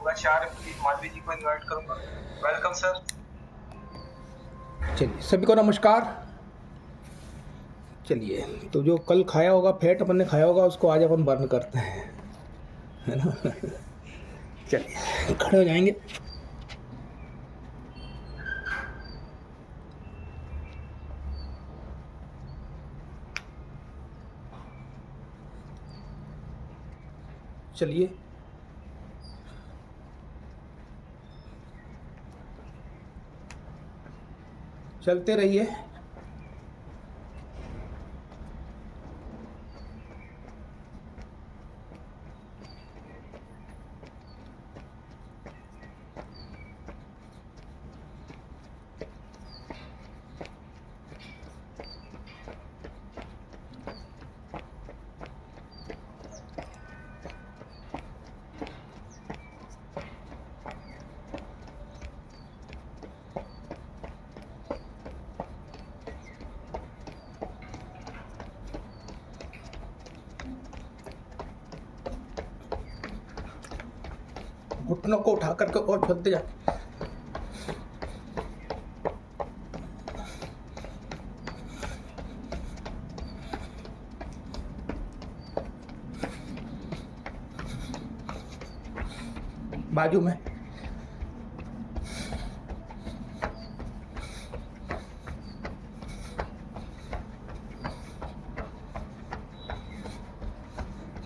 आचार्य पुनीत मालवीय जी को इनवाइट करूंगा। Welcome sir. चलिए सभी को नमस्कार। चलिए तो जो कल खाया होगा फैट अपन ने खाया होगा उसको आज अपन बर्न करते हैं, है ना। चलिए खड़े हो जाएंगे। चलिए चलते रहिए। घुटनों को उठा करके और चलते जा। बाजू में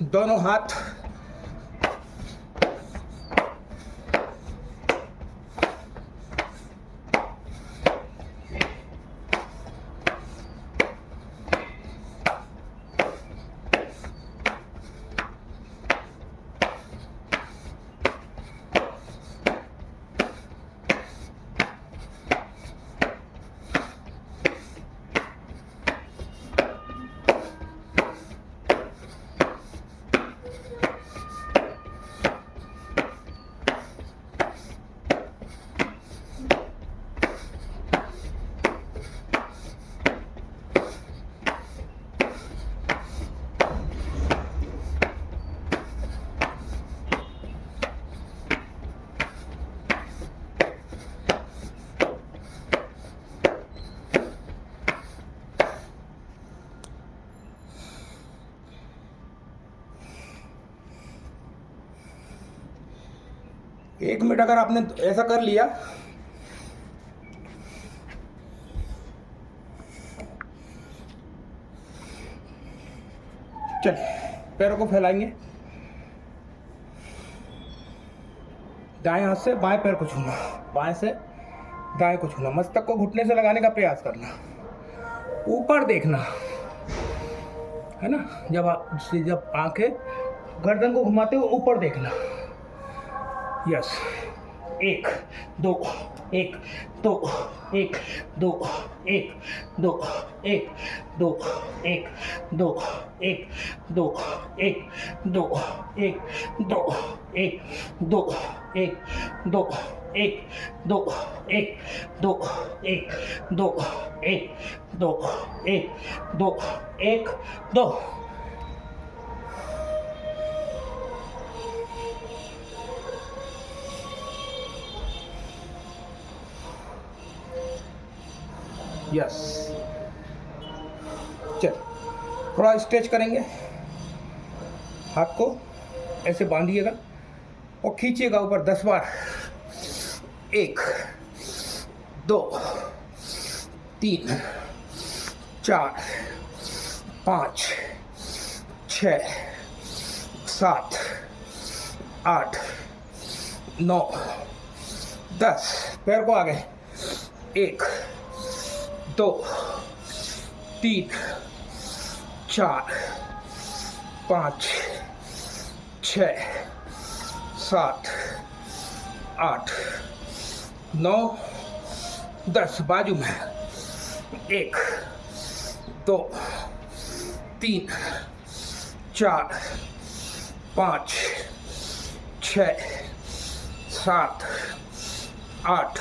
दोनों हाथ एक मिनट अगर आपने ऐसा कर लिया चलिए पैरों को फैलाएंगे। दाएं हाथ से बाएं पैर को छूना, बाएं से दाएं को छूना, मस्तक को घुटने से लगाने का प्रयास करना, ऊपर देखना, है ना। जब आंखें गर्दन को घुमाते हो ऊपर देखना। यस, 1 2 1 2 1 2 1 2 1 2 1 2 1 2 1 2 1 2 1 2 1 2 1 2 1 2 1 2 1 2 1 2 1 2। यस, चल थोड़ा स्ट्रेच करेंगे। हाथ को ऐसे बांधिएगा और खींचिएगा ऊपर 10 बार। 1 2 3 4 5 6 7 8 9 10। पैर को आगे 1 2 3 4 5 6 7 8 9 10। बाजू में 1 2 3 4 5 6 7 8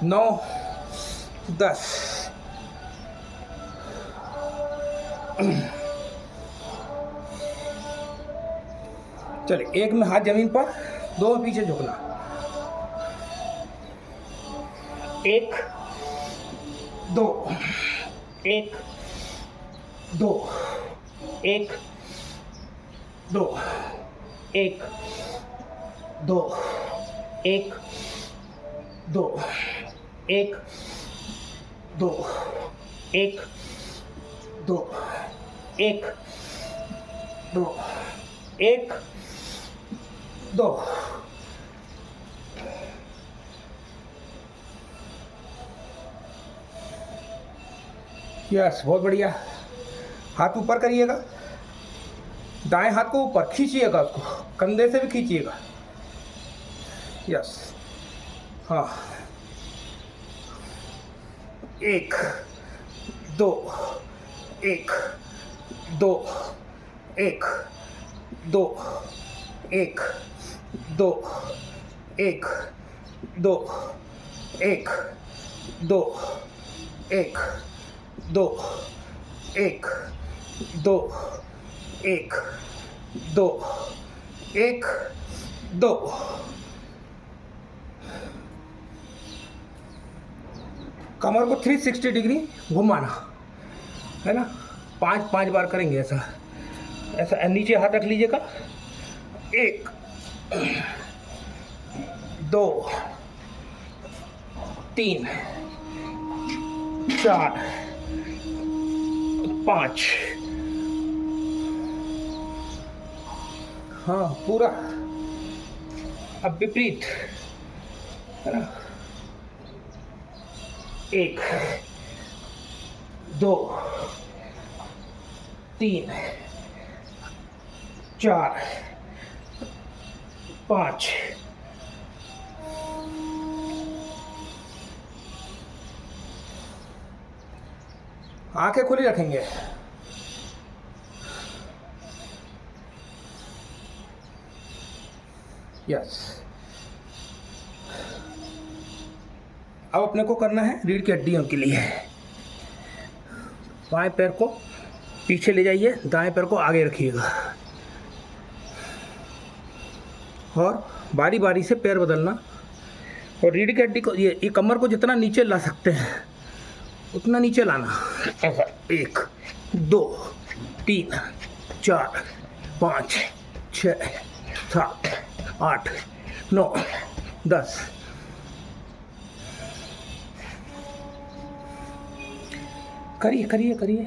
9 10। चलिए एक में हाथ जमीन पर, दो पीछे झुकना, 1 2 1 2 1 2 1 2 1 2 1 2 1 2 1 2 1 2। यस, बहुत बढ़िया। हाथ ऊपर करिएगा, दाएं हाथ को ऊपर खींचिएगा, उसको कंधे से भी खींचिएगा। यस, हाँ, 1 2 1 2 1 2 1 2 1 2 1 2 1 2 1 2 1 2 1 2। कमर को 360 डिग्री घुमाना है ना, 5 बार करेंगे ऐसा। ऐसा नीचे हाथ रख लीजिएगा, 1 2 3 4 5। हाँ, पूरा। अब विपरीत है ना, 1 2 3 4 5। आंखें खुली रखेंगे। यस, अब अपने को करना है रीढ़ की हड्डियों के लिए। बाएं पैर को पीछे ले जाइए, दाएं पैर को आगे रखिएगा और बारी बारी से पैर बदलना। और रीढ़ की हड्डी को, ये कमर को जितना नीचे ला सकते हैं उतना नीचे लाना। ऐसा 1 2 3 4 5 6 7 8 9 10। करिए करिए करिए,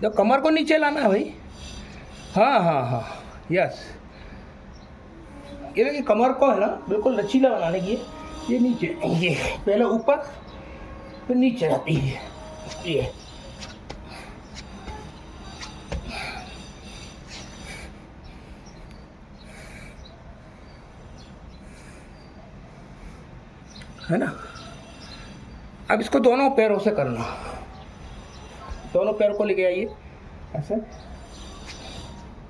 तो कमर को नीचे लाना है भाई। हाँ हाँ हाँ, यस। ये देखिए, कमर को है ना बिल्कुल लचीला बनाने की। ये नीचे, ये पहले ऊपर फिर नीचे जाती है ये। है ना। अब इसको दोनों पैरों से करना। दोनों पैर को लेके आइए ऐसे।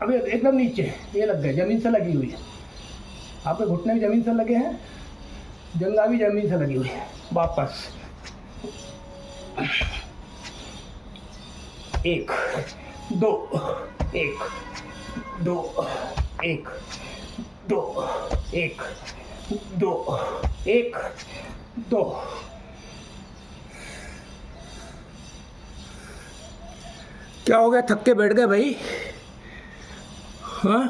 अभी एकदम नीचे ये लग गए, जमीन से लगी हुई है। आपके घुटने भी जमीन से लगे हैं, जंघा भी जमीन से लगी हुई है। वापस 1 2 1 2 1 2 1 2 1 2। क्या हो गया, थक के बैठ गए भाई? हाँ,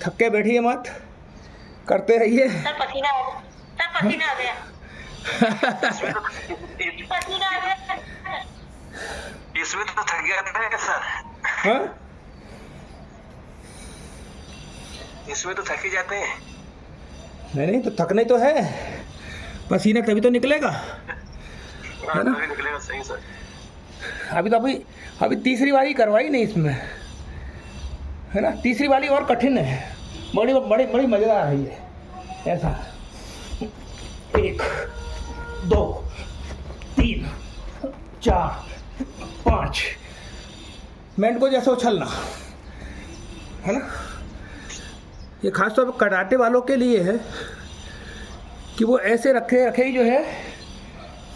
थक के बैठिए मत, करते रहिए। सर पसीना आ गया। पसीना आ गया। इसमें तो थक गया था सर। हाँ, इसमें तो थक ही जाते हैं। नहीं तो थकने तो है, पसीना तभी तो निकलेगा, है ना। तभी निकलेगा, सही सर। अभी तीसरी वाली करवाई नहीं इसमें, है ना। तीसरी वाली और कठिन है, बड़ी बड़ी बड़ी मज़ेदार है ये। ऐसा 1 2 3 4 5 मिनट को जैसे उछलना, है ना। ये खास तौर पर कराटे वालों के लिए है कि वो ऐसे रखे ही जो है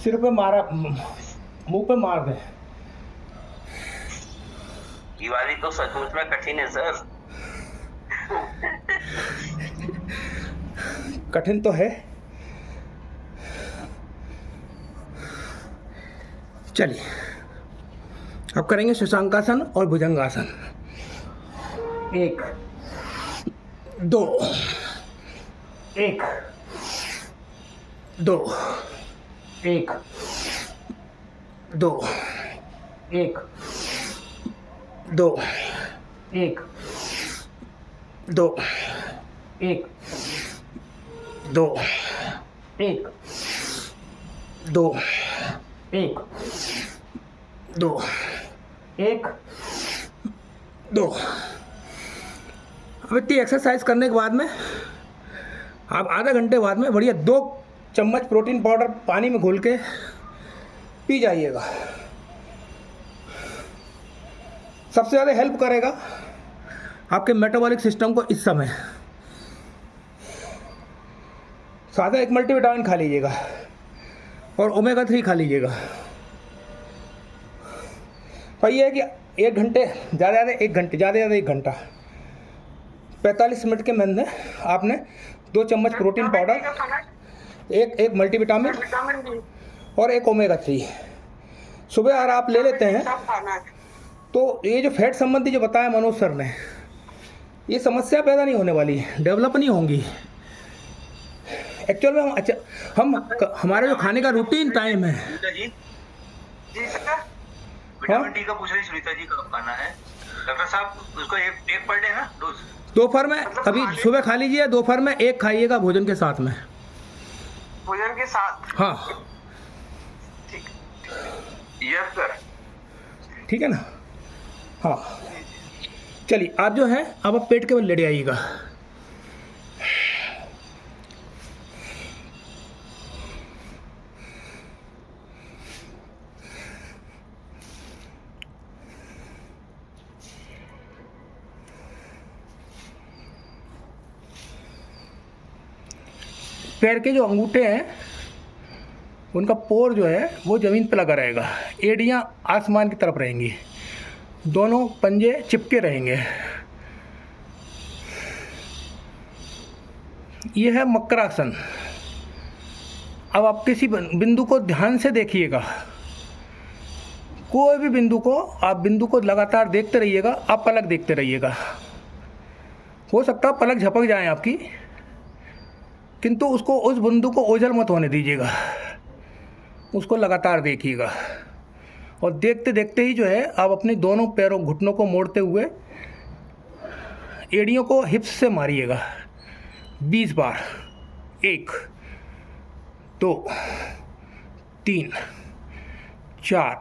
सिर पे मारा, मुंह पे मार दे। ये वाली तो सचमुच में कठिन है सर। कठिन तो है। चलिए अब करेंगे शशांकासन और भुजंगासन। 1 2 1 2 1 2 1 2 1 2 1 2 1 2 1 2 1 2। अब इतनी एक्सरसाइज करने के बाद में आप आधा घंटे बाद में बढ़िया 2 चम्मच प्रोटीन पाउडर पानी में घोल के पी जाइएगा। सबसे ज़्यादा हेल्प करेगा आपके मेटाबॉलिक सिस्टम को इस समय। सादा एक मल्टीविटामिन खा लीजिएगा और ओमेगा 3 खा लीजिएगा। पर यह है कि 1 घंटे ज़्यादा 1 घंटे ज़्यादा 1 घंटा 45 मिनट के अंदर आपने 2 चम्मच प्रोटीन पाउडर, एक मल्टीविटामिन और एक ओमेगा 3 सुबह अगर आप ले लेते हैं तो ये जो फैट संबंधी जो बताया मनोज सर ने, ये समस्या पैदा नहीं होने वाली है, डेवलप नहीं होंगी। एक्चुअल में हम हमारे जो खाने का रूटीन टाइम है। जी सर, विटामिन डी का पूछ रही सुनीता जी कब खाना है डॉक्टर साहब? उसको एक पर डे ना डोज? दोपहर में अभी सुबह खा लीजिए, दोपहर में 1 खाइएगा भोजन के साथ में। भोजन के साथ? हाँ ठीक। Yes sir. ठीक है ना? हाँ चलिए आज जो है अब आप पेट के बल लेटे आइएगा। पैर के जो अंगूठे हैं उनका पोर जो है वो ज़मीन पर लगा रहेगा, एड़ियाँ आसमान की तरफ रहेंगी, दोनों पंजे चिपके रहेंगे। ये है मकरासन। अब आप किसी बिंदु को ध्यान से देखिएगा, कोई भी बिंदु को लगातार देखते रहिएगा। आप पलक देखते रहिएगा। हो सकता है पलक झपक जाए आपकी, किंतु उस बिंदु को ओझल मत होने दीजिएगा, उसको लगातार देखिएगा। और देखते देखते ही जो है आप अपने दोनों पैरों घुटनों को मोड़ते हुए एड़ियों को हिप्स से मारिएगा 20 बार। 1 2 3 4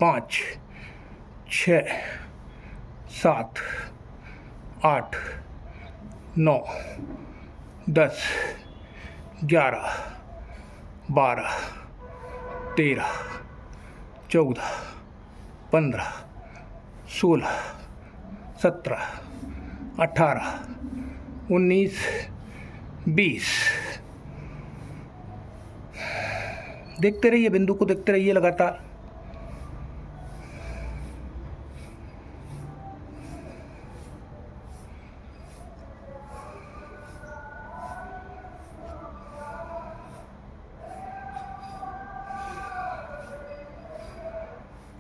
5 6 7 8 9 10 11 12 13 14 15 16 17 18 19 20। देखते रहिए, बिंदु को देखते रहिए लगातार।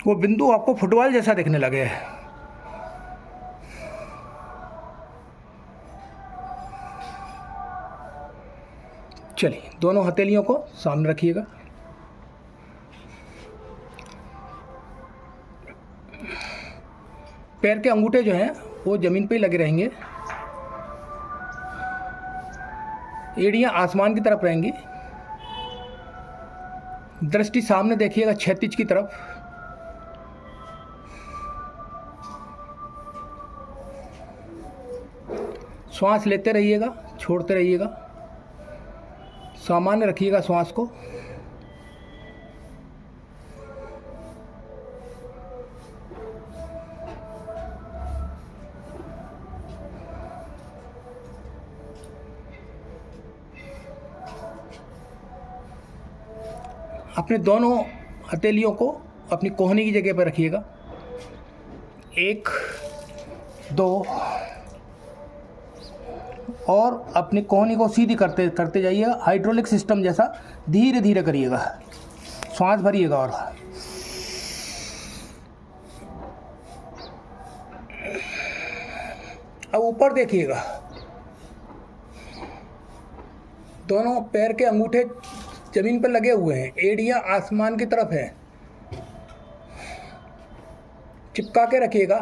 वो बिंदु आपको फुटबॉल जैसा दिखने लगे। चलिए दोनों हथेलियों को सामने रखिएगा। पैर के अंगूठे जो हैं वो ज़मीन पे ही लगे रहेंगे, एड़ियाँ आसमान की तरफ रहेंगी। दृष्टि सामने देखिएगा, क्षैतिज की तरफ। श्वास लेते रहिएगा, छोड़ते रहिएगा, सामान्य रखिएगा श्वास को। अपने दोनों हथेलियों को अपनी कोहनी की जगह पर रखिएगा। 1 2 और अपनी कोहनी को सीधी करते करते जाइएगा, हाइड्रोलिक सिस्टम जैसा धीरे धीरे करिएगा, सांस भरिएगा। और अब ऊपर देखिएगा, दोनों पैर के अंगूठे जमीन पर लगे हुए हैं, एड़ियां आसमान की तरफ है, चिपका के रखिएगा।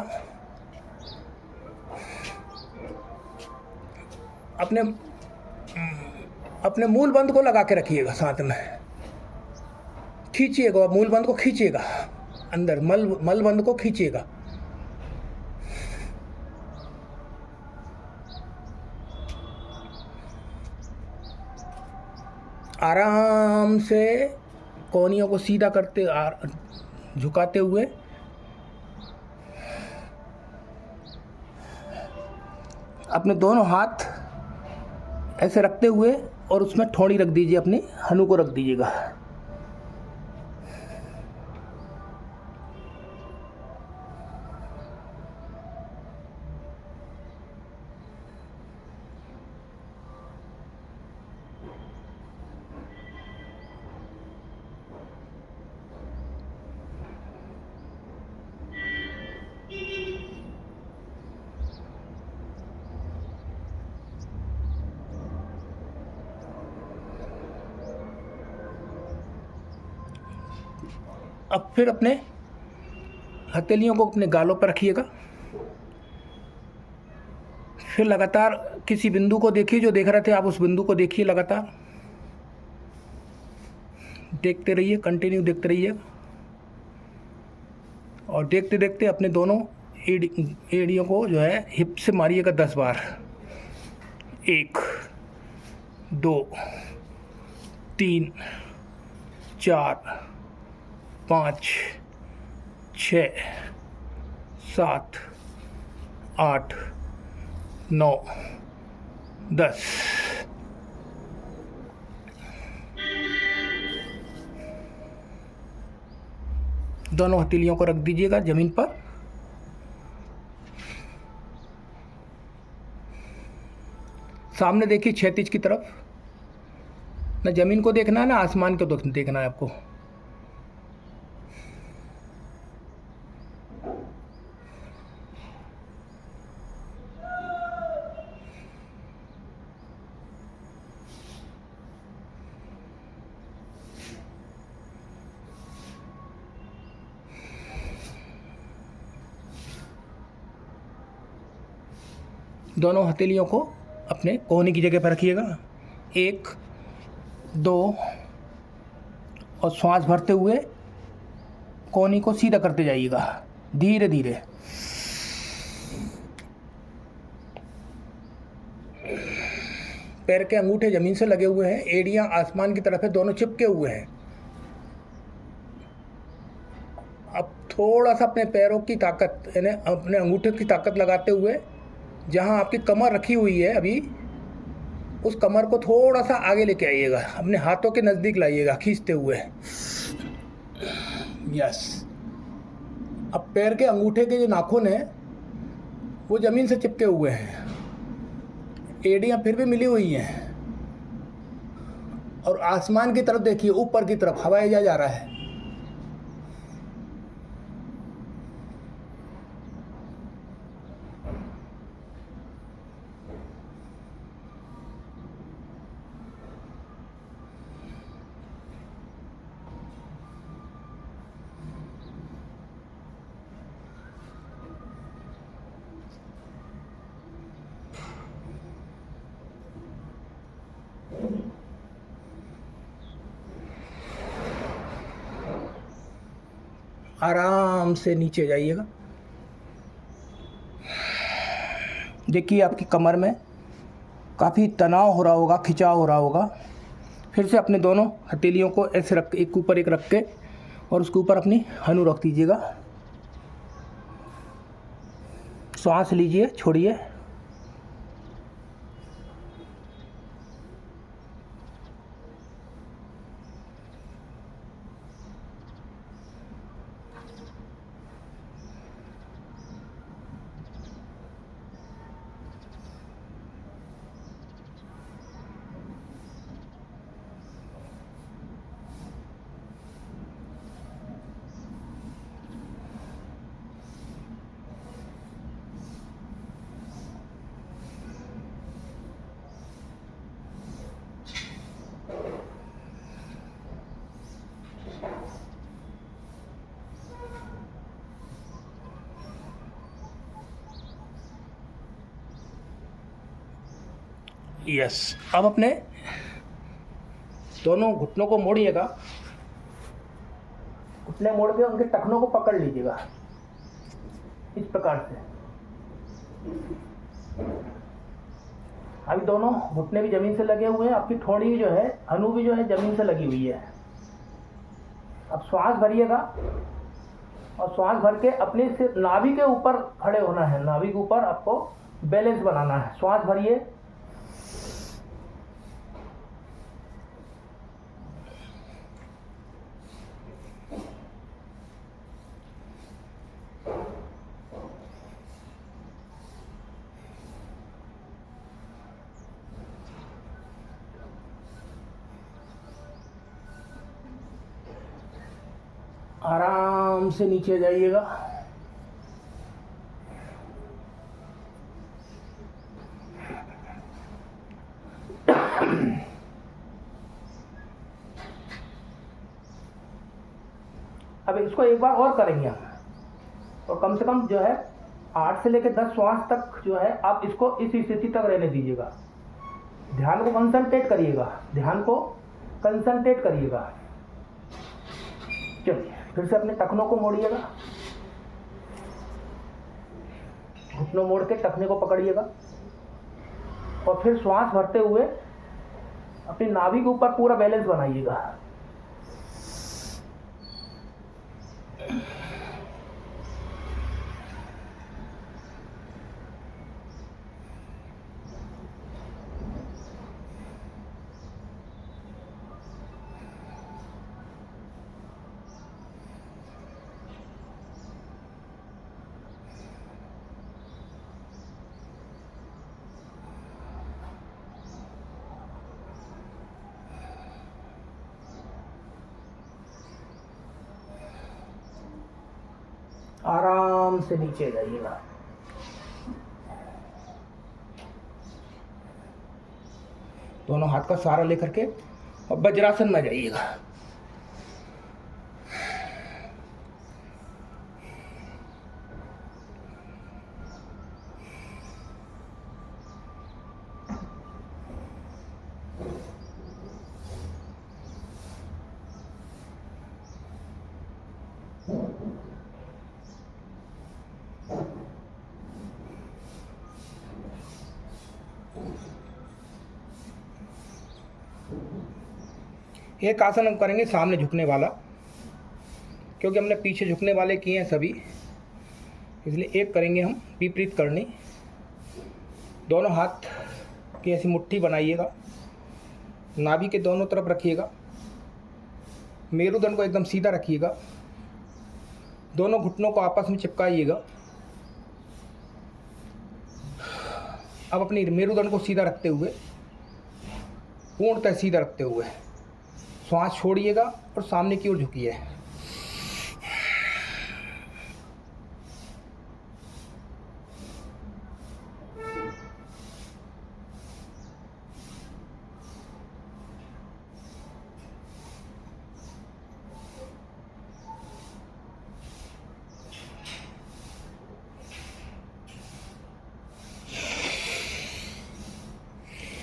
अपने मूल बंद को लगा के रखिएगा, साथ में खींचिएगा, मूल बंद को खींचिएगा अंदर, मल बंद को खींचिएगा। आराम से कोहनियों को सीधा करते झुकाते हुए अपने दोनों हाथ ऐसे रखते हुए और उसमें ठोड़ी रख दीजिए, अपनी हनु को रख दीजिएगा। अब फिर अपने हथेलियों को अपने गालों पर रखिएगा। फिर लगातार किसी बिंदु को देखिए, जो देख रहे थे आप उस बिंदु को देखिए, लगातार देखते रहिए, कंटिन्यू देखते रहिए। और देखते देखते अपने दोनों एड़ियों को जो है हिप से मारिएगा 10 बार। 1 2 3 4 5 6 7 8 9 10। दोनों हथेलियों को रख दीजिएगा जमीन पर। सामने देखिए, क्षैतिज की तरफ। ना जमीन को देखना है ना आसमान को देखना है आपको। दोनों हथेलियों को अपने कोहनी की जगह पर रखिएगा। 1 2 और श्वास भरते हुए कोहनी को सीधा करते जाइएगा धीरे धीरे। पैर के अंगूठे जमीन से लगे हुए हैं, एड़ियां आसमान की तरफ है, दोनों चिपके हुए हैं। अब थोड़ा सा अपने पैरों की ताकत, यानी अपने अंगूठे की ताकत लगाते हुए जहां आपकी कमर रखी हुई है अभी, उस कमर को थोड़ा सा आगे लेके आइएगा, अपने हाथों के नज़दीक लाइएगा खींचते हुए। यस। अब पैर के अंगूठे के जो नाखून हैं वो ज़मीन से चिपके हुए हैं, एड़ियाँ फिर भी मिली हुई हैं। और आसमान की तरफ देखिए, ऊपर की तरफ हवाई जहाज आ रहा है। आराम से नीचे जाइएगा। देखिए आपकी कमर में काफ़ी तनाव हो रहा होगा, खिंचाव हो रहा होगा। फिर से अपने दोनों हथेलियों को ऐसे रख, एक ऊपर एक रख के, और उसके ऊपर अपनी हनु रख दीजिएगा। सांस लीजिए, छोड़िए। यस, अब अपने दोनों घुटनों को मोड़िएगा, घुटने मोड़ के उनके टखनों को पकड़ लीजिएगा इस प्रकार से। अभी दोनों घुटने भी जमीन से लगे हुए हैं, आपकी ठोड़ी जो है, हनु भी जो है जमीन से लगी हुई है। अब श्वास भरिएगा और श्वास भर के अपने से नाभि के ऊपर खड़े होना है, नाभि के ऊपर आपको बैलेंस बनाना है। श्वास भरिए, आराम से नीचे जाइएगा। अब इसको एक बार और करेंगे हम, और कम से कम जो है 8 से लेकर 10 श्वास तक जो है आप इसको इस स्थिति तक रहने दीजिएगा। ध्यान को कंसंट्रेट करिएगा, ध्यान को कंसंट्रेट करिएगा। चलिए फिर से अपने टखनों को मोड़िएगा, घुटनों मोड़ के टखने को पकड़िएगा और फिर श्वास भरते हुए अपनी नाभि के ऊपर पूरा बैलेंस बनाइएगा। आराम से नीचे जाइएगा। दोनों हाथ का सहारा लेकर के और वज्रासन में जाइएगा। एक आसन हम करेंगे सामने झुकने वाला, क्योंकि हमने पीछे झुकने वाले किए हैं सभी, इसलिए एक करेंगे हम विपरीत करनी। दोनों हाथ की ऐसी मुट्ठी बनाइएगा, नाभि के दोनों तरफ रखिएगा, मेरुदंड को एकदम सीधा रखिएगा, दोनों घुटनों को आपस में चिपकाइएगा। अब अपनी मेरुदंड को सीधा रखते हुए, पूर्णतः सीधा रखते हुए श्वास छोड़िएगा और सामने की ओर झुकिए।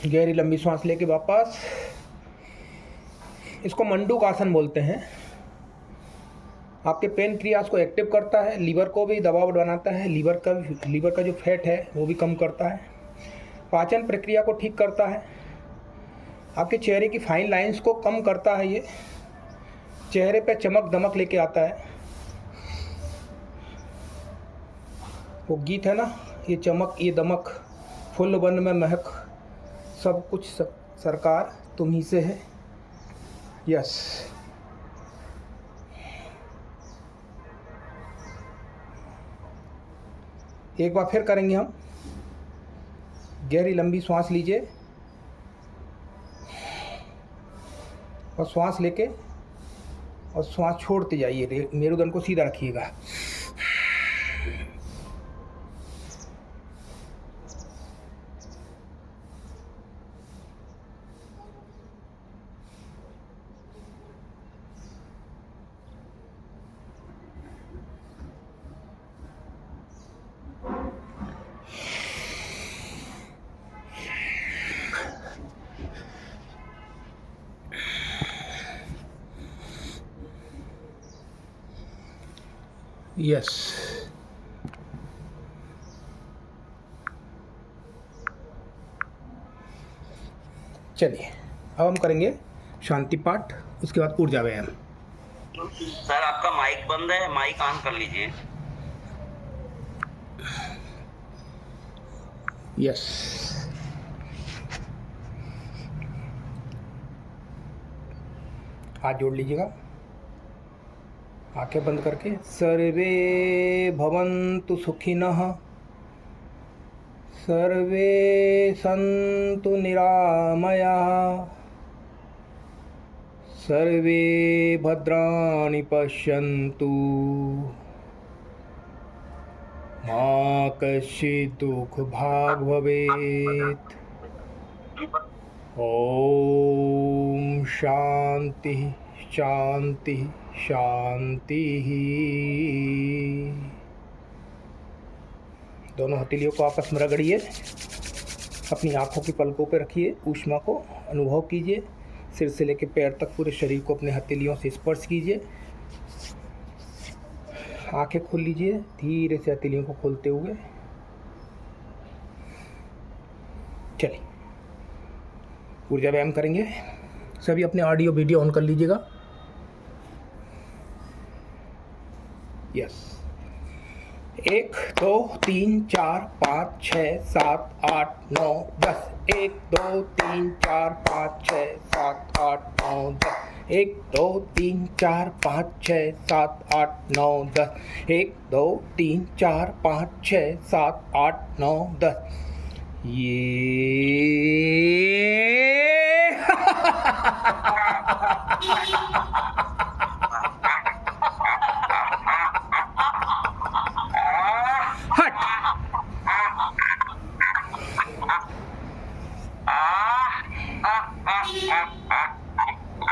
गहरी लंबी सांस लेके वापस, इसको मंडूक आसन बोलते हैं। आपके पेनक्रियास को एक्टिव करता है, लीवर को भी दबाव बनाता है, लीवर का जो फैट है वो भी कम करता है, पाचन प्रक्रिया को ठीक करता है, आपके चेहरे की फाइन लाइंस को कम करता है, ये चेहरे पे चमक दमक लेके आता है। वो गीत है ना, ये चमक ये दमक, फुल वन में महक, सब कुछ सरकार तुम ही से है। यस, एक बार फिर करेंगे हम। गहरी लंबी सांस लीजिए और श्वास लेके और श्वास छोड़ते जाइए, मेरुदंड को सीधा रखिएगा। यस। चलिए अब हम करेंगे शांति पाठ, उसके बाद ऊर्जा व्यायाम। सर आपका माइक बंद है, माइक ऑन कर लीजिए। यस। हाथ जोड़ लीजिएगा, आंखें बंद करके। सर्वे भवन्तु सुखिनः, सर्वे सन्तु निरामयाः, सर्वे भद्राणि पश्यन्तु, मा कश्चित् दुःखभाग् भवेत्। ओम शांति शांति शांति। दोनों हथेलियों को आपस में रगड़िए, अपनी आंखों की पलकों पे रखिए, ऊष्मा को अनुभव कीजिए, सिर से लेकर पैर तक पूरे शरीर को अपने हथेलियों से स्पर्श कीजिए। आंखें खोल लीजिए धीरे से हथेलियों को खोलते हुए। चलिए ऊर्जा व्यायाम करेंगे। सभी अपने ऑडियो वीडियो ऑन कर लीजिएगा। यस। 1 2 3 4 5 6 7 8 9 10। 1 2 3 4 5 6 7 8 9 10। 1 2 3 4 5 6 7 8 9 10। 1 2 3 4 5 6 7 8 9 10। ये हट।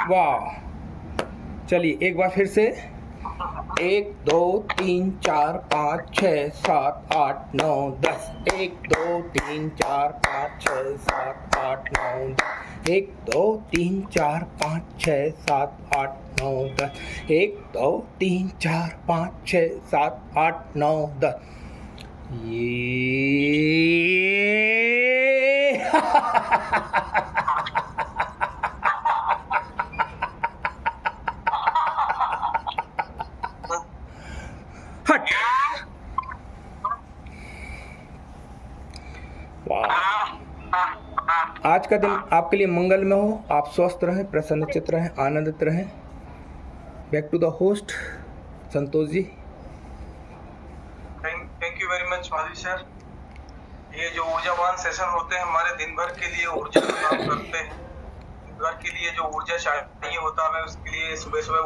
वाह। चलिए एक बार फिर से। 1 2 3 4 5 6 7 8 9 10। 1 2 3 4 5 6 7 8 9 10। 1 2 3 4 5 6 7 8 9 10। 1 2 3 4 5 6 7 8 9 10। ये हट। वाह। आज का दिन आपके लिए मंगलमय हो। आप स्वस्थ रहें, प्रसन्नचित्त रहें, आनंदित रहें। Back to the host Santosh ji. Thank you very much Madhavi sir. ये जो ऊर्जावान सेशन होते हैं हमारे दिन भर के लिए ऊर्जा प्रदान करते हैं। दिन भर के लिए जो ऊर्जा चाहिए होता है हमें, उसके लिए सुबह सुबह